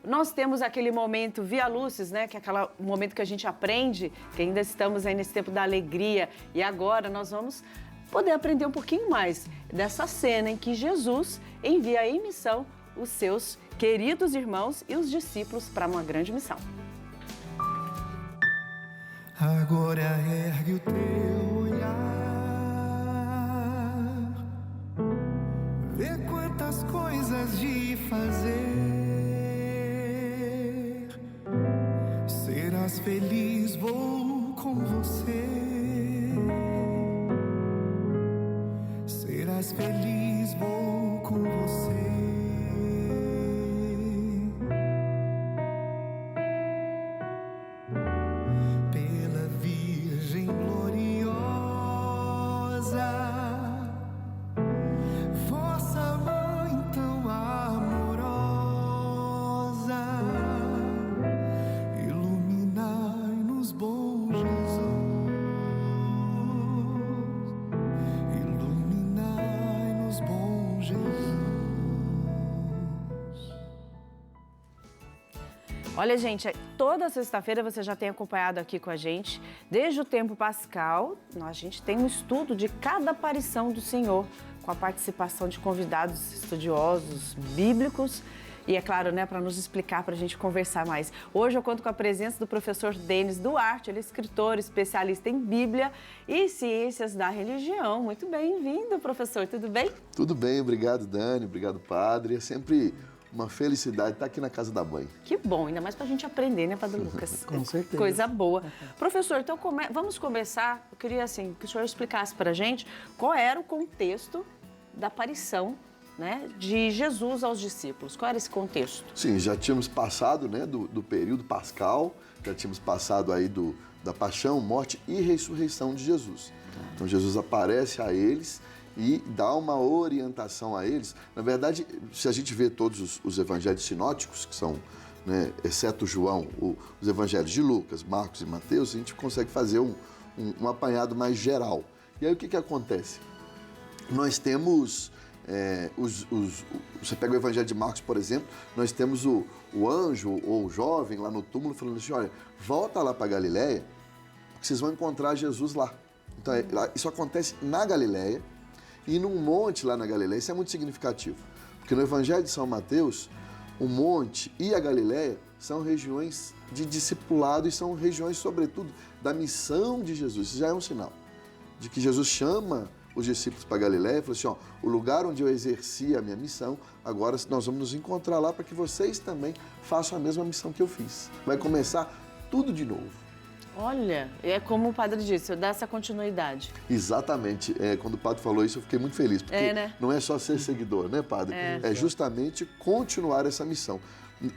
nós temos aquele momento Via Lucis, né? Que é aquele momento que a gente aprende, que ainda estamos aí nesse tempo da alegria. E agora nós vamos poder aprender um pouquinho mais dessa cena em que Jesus envia em missão os seus queridos irmãos e os discípulos para uma grande missão. Agora ergue o teu olhar, vê quantas coisas de fazer. Serás feliz, vou com você. Serás feliz, vou com você. Pela Virgem gloriosa, vossa mãe tão amorosa, iluminai-nos, bom Jesus. Iluminai-nos, bom Jesus. Olha, gente, toda sexta-feira você já tem acompanhado aqui com a gente, desde o tempo pascal, a gente tem um estudo de cada aparição do Senhor, com a participação de convidados estudiosos bíblicos e, é claro, né, para nos explicar, para a gente conversar mais. Hoje eu conto com a presença do professor Denis Duarte, ele é escritor, especialista em Bíblia e ciências da religião. Muito bem-vindo, professor, tudo bem? Tudo bem, obrigado, Dani, obrigado, padre. É sempre uma felicidade estar aqui na casa da mãe. Que bom, ainda mais para a gente aprender, né, Padre Lucas? Com certeza. Coisa boa. Professor, então vamos começar. Eu queria assim, que o senhor explicasse para a gente qual era o contexto da aparição, né, de Jesus aos discípulos. Qual era esse contexto? Sim, já tínhamos passado, né, do período pascal, já tínhamos passado aí da paixão, morte e ressurreição de Jesus. Então Jesus aparece a eles e dá uma orientação a eles. Na verdade, se a gente vê todos os evangelhos sinóticos, que são, né, exceto João, os evangelhos de Lucas, Marcos e Mateus, a gente consegue fazer um apanhado mais geral. E aí o que acontece? Nós temos, você pega o evangelho de Marcos, por exemplo, nós temos o anjo ou o jovem lá no túmulo falando assim, olha, volta lá para Galileia, porque vocês vão encontrar Jesus lá. Então, isso acontece na Galileia, e num monte lá na Galileia. Isso é muito significativo, porque no Evangelho de São Mateus, o monte e a Galileia são regiões de discipulado e são regiões, sobretudo, da missão de Jesus. Isso já é um sinal de que Jesus chama os discípulos para a Galileia e fala assim, ó, o lugar onde eu exerci a minha missão, agora nós vamos nos encontrar lá para que vocês também façam a mesma missão que eu fiz. Vai começar tudo de novo. Olha, é como o padre disse, dá essa continuidade. Exatamente. Quando o padre falou isso, eu fiquei muito feliz, porque né? não é só ser seguidor, né, padre? É justamente continuar essa missão.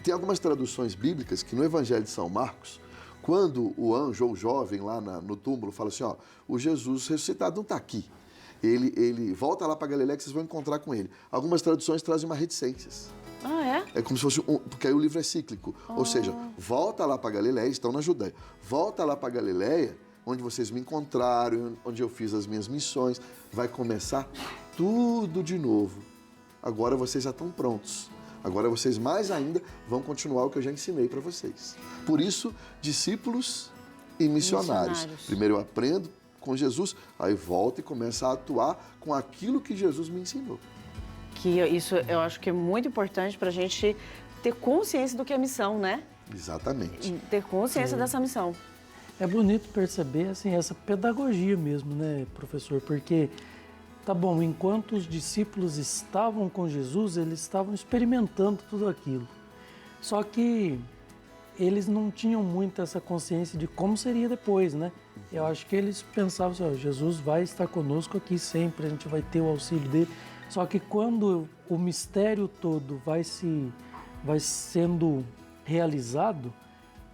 Tem algumas traduções bíblicas que no Evangelho de São Marcos, quando o anjo ou o jovem lá no túmulo fala assim, ó, o Jesus ressuscitado não está aqui. Ele volta lá para Galileia que vocês vão encontrar com ele. Algumas traduções trazem uma reticências. Ah, é? É como se fosse porque aí o livro é cíclico. Ou seja, volta lá para Galileia, estão na Judéia. Volta lá para Galileia, onde vocês me encontraram, onde eu fiz as minhas missões. Vai começar tudo de novo. Agora vocês já estão prontos. Agora vocês mais ainda vão continuar o que eu já ensinei para vocês. Por isso, discípulos e missionários. Primeiro eu aprendo com Jesus, aí volto e começo a atuar com aquilo que Jesus me ensinou. Que isso eu acho que é muito importante para a gente ter consciência do que é missão, né? Exatamente. Ter consciência dessa missão. É bonito perceber assim, essa pedagogia mesmo, né, professor? Porque, tá bom, enquanto os discípulos estavam com Jesus, eles estavam experimentando tudo aquilo. Só que eles não tinham muito essa consciência de como seria depois, né? Eu acho que eles pensavam assim, ó, Jesus vai estar conosco aqui sempre, a gente vai ter o auxílio dele. Só que quando o mistério todo vai sendo realizado,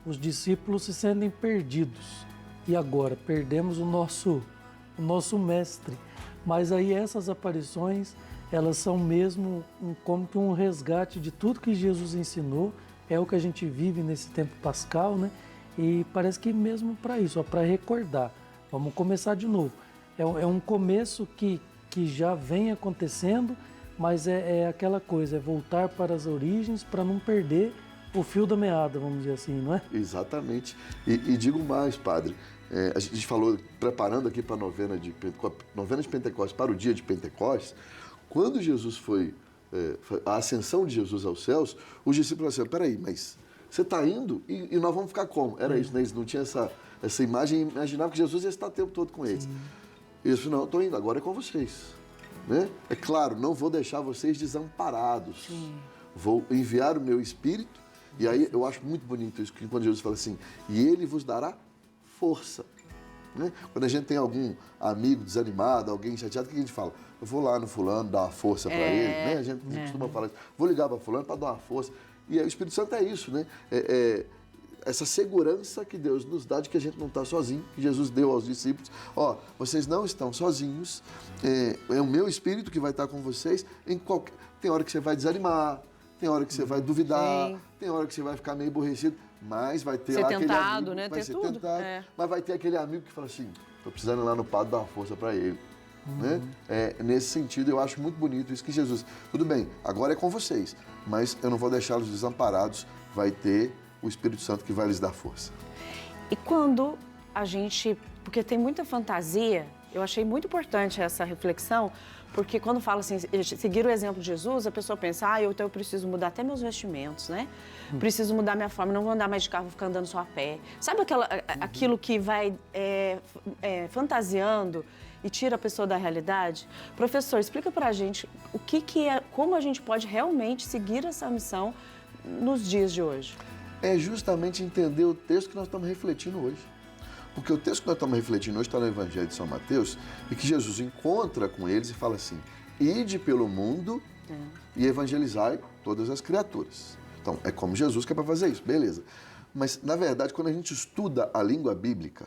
os discípulos se sentem perdidos. E agora? Perdemos o nosso mestre. Mas aí essas aparições, elas são mesmo como que um resgate de tudo que Jesus ensinou. É o que a gente vive nesse tempo pascal, né? E parece que mesmo para isso, para recordar. Vamos começar de novo. É um começo que já vem acontecendo, mas é aquela coisa, é voltar para as origens para não perder o fio da meada, vamos dizer assim, não é? Exatamente. E digo mais, padre, a gente falou, preparando aqui para a novena de Pentecostes, para o dia de Pentecostes, quando Jesus a ascensão de Jesus aos céus, os discípulos falaram assim, peraí, mas você está indo e nós vamos ficar como? Era isso, né? Eles não tinham essa imagem, imaginavam que Jesus ia estar o tempo todo com eles. E eles falaram, não, eu estou indo, agora é com vocês. Né? É claro, não vou deixar vocês desamparados. Vou enviar o meu Espírito. E aí eu acho muito bonito isso, quando Jesus fala assim, e Ele vos dará força. Né? Quando a gente tem algum amigo desanimado, alguém chateado, o que a gente fala? Eu vou lá no fulano, dar uma força para ele. Né? A gente costuma falar isso. Vou ligar para fulano para dar uma força. E o Espírito Santo é isso, né? Essa segurança que Deus nos dá de que a gente não está sozinho, que Jesus deu aos discípulos. Ó, vocês não estão sozinhos, é o meu Espírito que vai estar com vocês. Tem hora que você vai desanimar, tem hora que você vai duvidar, tem hora que você vai ficar meio aborrecido, mas vai ter lá aquele amigo, né? vai ter ser tudo. tentado, mas vai ter aquele amigo que fala assim, estou precisando ir lá no padre dar uma força para ele. Né? Nesse sentido, eu acho muito bonito isso que Jesus, tudo bem, agora é com vocês, mas eu não vou deixá-los desamparados, vai ter o Espírito Santo que vai lhes dar força. E quando a gente, porque tem muita fantasia, eu achei muito importante essa reflexão, porque quando fala assim, seguir o exemplo de Jesus, a pessoa pensa, então eu preciso mudar até meus vestimentos, né? Preciso mudar minha forma, não vou andar mais de carro, vou ficar andando só a pé. Sabe aquilo que vai fantasiando e tira a pessoa da realidade? Professor, explica pra gente o que é, como a gente pode realmente seguir essa missão nos dias de hoje. É justamente entender o texto que nós estamos refletindo hoje. Porque o texto que nós estamos refletindo hoje está no Evangelho de São Mateus e que Jesus encontra com eles e fala assim, ide pelo mundo e evangelizai todas as criaturas. Então, é como Jesus que é para fazer isso, beleza. Mas, na verdade, quando a gente estuda a língua bíblica,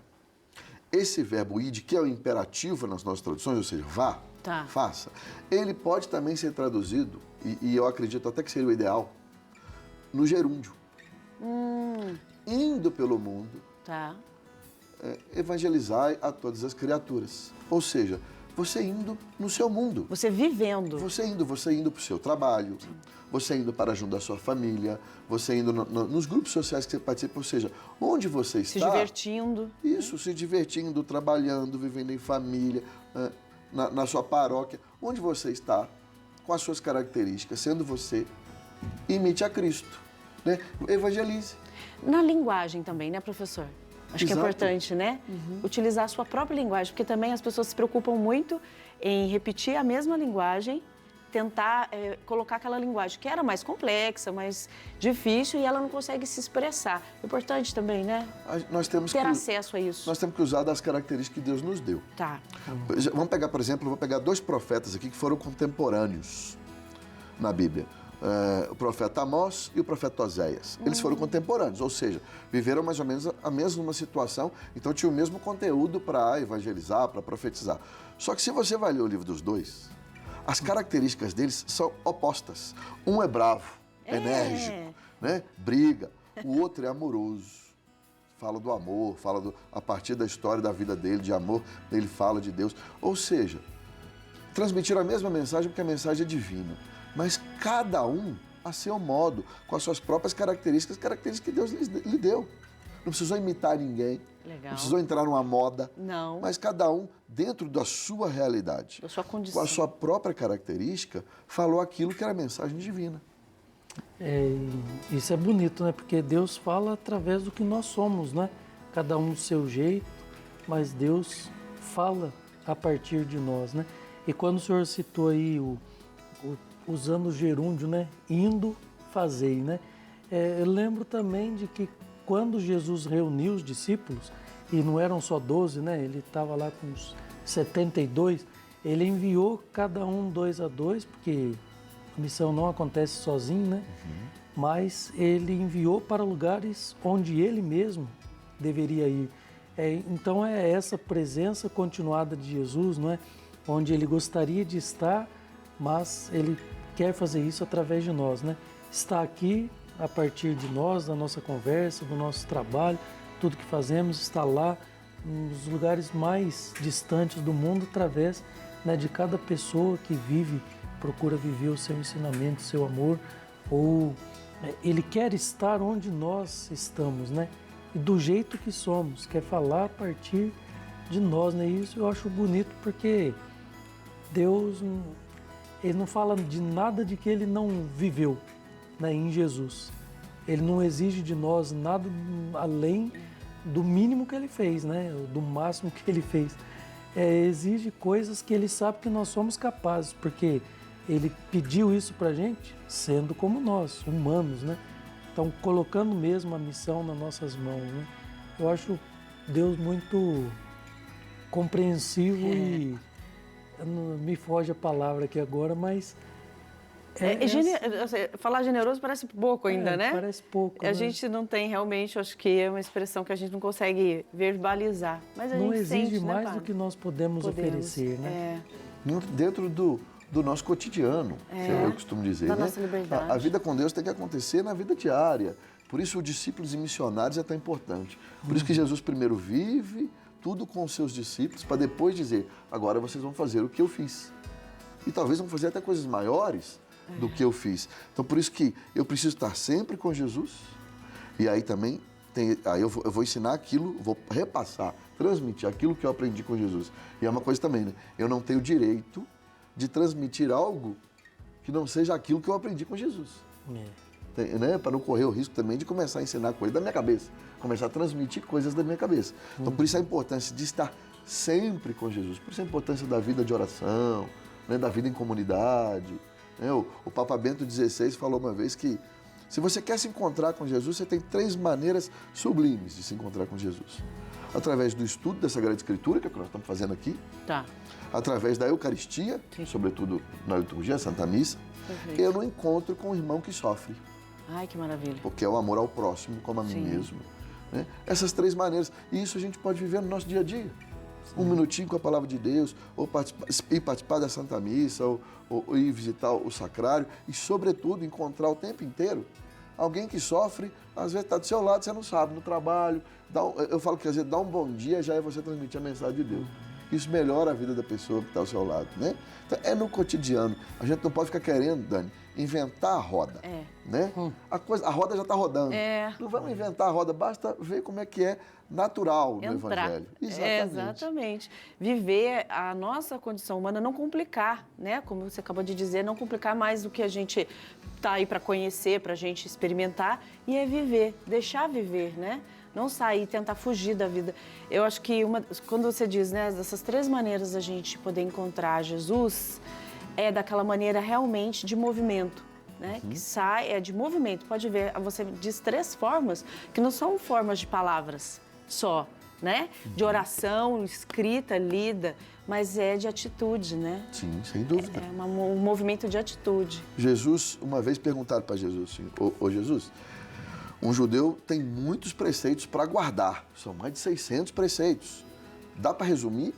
esse verbo ide, que é o imperativo nas nossas traduções, ou seja, vá, faça, ele pode também ser traduzido, e eu acredito até que seria o ideal, no gerúndio. Indo pelo mundo, evangelizai a todas as criaturas. Ou seja, você indo no seu mundo. Você vivendo. Você indo para o seu trabalho, você indo para junto da sua família, você indo nos grupos sociais que você participa, ou seja, onde você está... Se divertindo. Isso, se divertindo, trabalhando, vivendo em família, na sua paróquia. Onde você está, com as suas características, sendo você, imite a Cristo. Né? Evangelize. Na linguagem também, né, professor? Acho que é importante, né? Utilizar a sua própria linguagem, porque também as pessoas se preocupam muito em repetir a mesma linguagem, tentar colocar aquela linguagem que era mais complexa, mais difícil, e ela não consegue se expressar. É importante também, né? Nós temos ter acesso a isso. Nós temos que usar das características que Deus nos deu. Vamos pegar, por exemplo, dois profetas aqui que foram contemporâneos na Bíblia. O profeta Amós e o profeta Oséias. Eles foram contemporâneos, ou seja, viveram mais ou menos a mesma situação, então tinham o mesmo conteúdo para evangelizar, para profetizar. Só que se você vai ler o livro dos dois, as características deles são opostas. Um é bravo, enérgico, né? Briga. O outro é amoroso. Fala do amor, a partir da história da vida dele, de amor, ele fala de Deus. Ou seja, transmitiram a mesma mensagem porque a mensagem é divina. Mas cada um a seu modo, com as suas próprias características que Deus lhe deu. Não precisou imitar ninguém, não precisou entrar numa moda, mas cada um, dentro da sua realidade, da sua condição, com a sua própria característica, falou aquilo que era a mensagem divina. Isso é bonito, né? Porque Deus fala através do que nós somos, né? Cada um do seu jeito, mas Deus fala a partir de nós, né? E quando o senhor citou aí usando o gerúndio, né? Indo, fazei, né? Eu lembro também de que quando Jesus reuniu os discípulos, e não eram só 12, né? Ele estava lá com uns 72, ele enviou cada um 2 a 2, porque a missão não acontece sozinho, né? Mas ele enviou para lugares onde ele mesmo deveria ir. Então é essa presença continuada de Jesus, não é? Onde ele gostaria de estar, mas ele quer fazer isso através de nós, né? Está aqui a partir de nós, da nossa conversa, do nosso trabalho, tudo que fazemos está lá nos lugares mais distantes do mundo, através, né, de cada pessoa que procura viver o seu ensinamento, o seu amor, ou Ele quer estar onde nós estamos, né? E do jeito que somos, quer falar a partir de nós, né? Isso eu acho bonito porque Deus, Ele não fala de nada de que Ele não viveu, né, em Jesus. Ele não exige de nós nada além do mínimo que Ele fez, né? Do máximo que Ele fez. Exige coisas que Ele sabe que nós somos capazes, porque Ele pediu isso pra gente sendo como nós, humanos, né? Então, colocando mesmo a missão nas nossas mãos, né? Eu acho Deus muito compreensivo e não me foge a palavra aqui agora, mas falar generoso parece pouco ainda, né? Parece pouco. A gente não tem realmente, acho que é uma expressão que a gente não consegue verbalizar, mas a gente não sente, exige mais né, do que nós podemos oferecer, né? Dentro do nosso cotidiano, eu costumo dizer. Da né? nossa liberdade. A vida com Deus tem que acontecer na vida diária. Por isso, os discípulos e missionários é tão importante. Por isso que Jesus primeiro vive tudo com os seus discípulos, para depois dizer, agora vocês vão fazer o que eu fiz. E talvez vão fazer até coisas maiores do que eu fiz. Então, por isso que eu preciso estar sempre com Jesus. E aí também, eu vou ensinar aquilo, vou repassar, transmitir aquilo que eu aprendi com Jesus. E é uma coisa também, né? Eu não tenho direito de transmitir algo que não seja aquilo que eu aprendi com Jesus. Né? Para não correr o risco também de começar a ensinar coisas da minha cabeça, começar a transmitir coisas da minha cabeça. Então, por isso a importância de estar sempre com Jesus, por isso a importância da vida de oração, né? Da vida em comunidade. Né? O Papa Bento XVI falou uma vez que se você quer se encontrar com Jesus, você tem 3 maneiras sublimes de se encontrar com Jesus. Através do estudo da Sagrada Escritura, que é o que nós estamos fazendo aqui. Tá. Através da Eucaristia, sobretudo na liturgia, Santa Missa. Perfeito. Eu não encontro com o irmão que sofre. Ai, que maravilha. Porque é o amor ao próximo, como a mim mesmo. Né? Essas 3 maneiras. E isso a gente pode viver no nosso dia a dia. Um minutinho com a palavra de Deus, ou ir participar da Santa Missa, ou ir visitar o Sacrário. E, sobretudo, encontrar o tempo inteiro alguém que sofre, às vezes está do seu lado, você não sabe, no trabalho. Eu falo que às vezes dar um bom dia já é você transmitir a mensagem de Deus. Isso melhora a vida da pessoa que está ao seu lado, né? Então, é no cotidiano. A gente não pode ficar querendo, Dani, inventar a roda, né? A roda já está rodando. Não vamos inventar a roda, basta ver como é que é natural no Evangelho. Exatamente. Viver a nossa condição humana, não complicar, né? Como você acabou de dizer, não complicar mais do que a gente está aí para conhecer, para a gente experimentar, e é viver, deixar viver, né? Não sair, tentar fugir da vida. Eu acho que quando você diz, né, dessas 3 maneiras da gente poder encontrar Jesus, é daquela maneira realmente de movimento, né? Que sai, de movimento. Pode ver, você diz 3 formas que não são formas de palavras só, né? De oração, escrita, lida, mas é de atitude, né? Sim, sem dúvida. É um movimento de atitude. Jesus, uma vez perguntaram para Jesus assim, ô Jesus, um judeu tem muitos preceitos para guardar, são mais de 600 preceitos. Dá para resumir?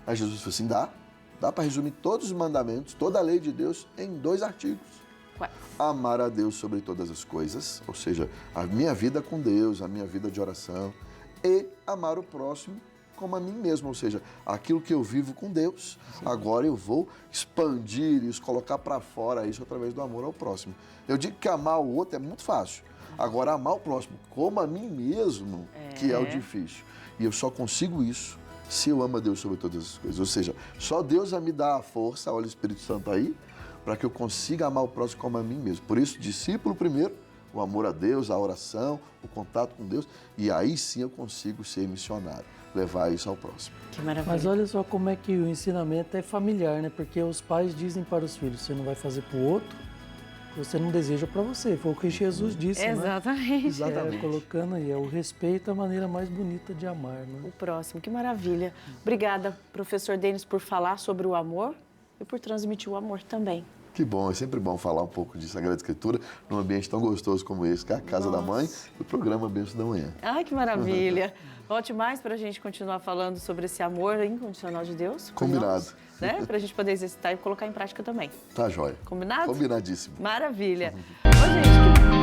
Aí Jesus falou assim, dá para resumir todos os mandamentos, toda a lei de Deus em 2 artigos. Quais? Amar a Deus sobre todas as coisas, ou seja, a minha vida com Deus, a minha vida de oração, e amar o próximo como a mim mesmo, ou seja, aquilo que eu vivo com Deus, agora eu vou expandir isso, colocar para fora isso através do amor ao próximo. Eu digo que amar o outro é muito fácil. Agora, amar o próximo como a mim mesmo, que é o difícil. E eu só consigo isso se eu amo a Deus sobre todas as coisas. Ou seja, só Deus vai me dar a força, olha o Espírito Santo aí, para que eu consiga amar o próximo como a mim mesmo. Por isso, discípulo primeiro, o amor a Deus, a oração, o contato com Deus, e aí sim eu consigo ser missionário, levar isso ao próximo. Que maravilha. Mas olha só como é que o ensinamento é familiar, né? Porque os pais dizem para os filhos, você não vai fazer para o outro, você não deseja para você. Foi o que Jesus disse, Exatamente. né? Exatamente. Colocando aí, o respeito é a maneira mais bonita de amar, né? O próximo, que maravilha. Obrigada, professor Denis, por falar sobre o amor e por transmitir o amor também. Que bom, é sempre bom falar um pouco de Sagrada Escritura num ambiente tão gostoso como esse, que é a Casa da Mãe, o programa Bênção da Manhã. Ai, que maravilha. Volte mais para a gente continuar falando sobre esse amor incondicional de Deus. Combinado. Né? Para a gente poder exercitar e colocar em prática também. Tá jóia. Combinado? Combinadíssimo. Maravilha. Ô, gente,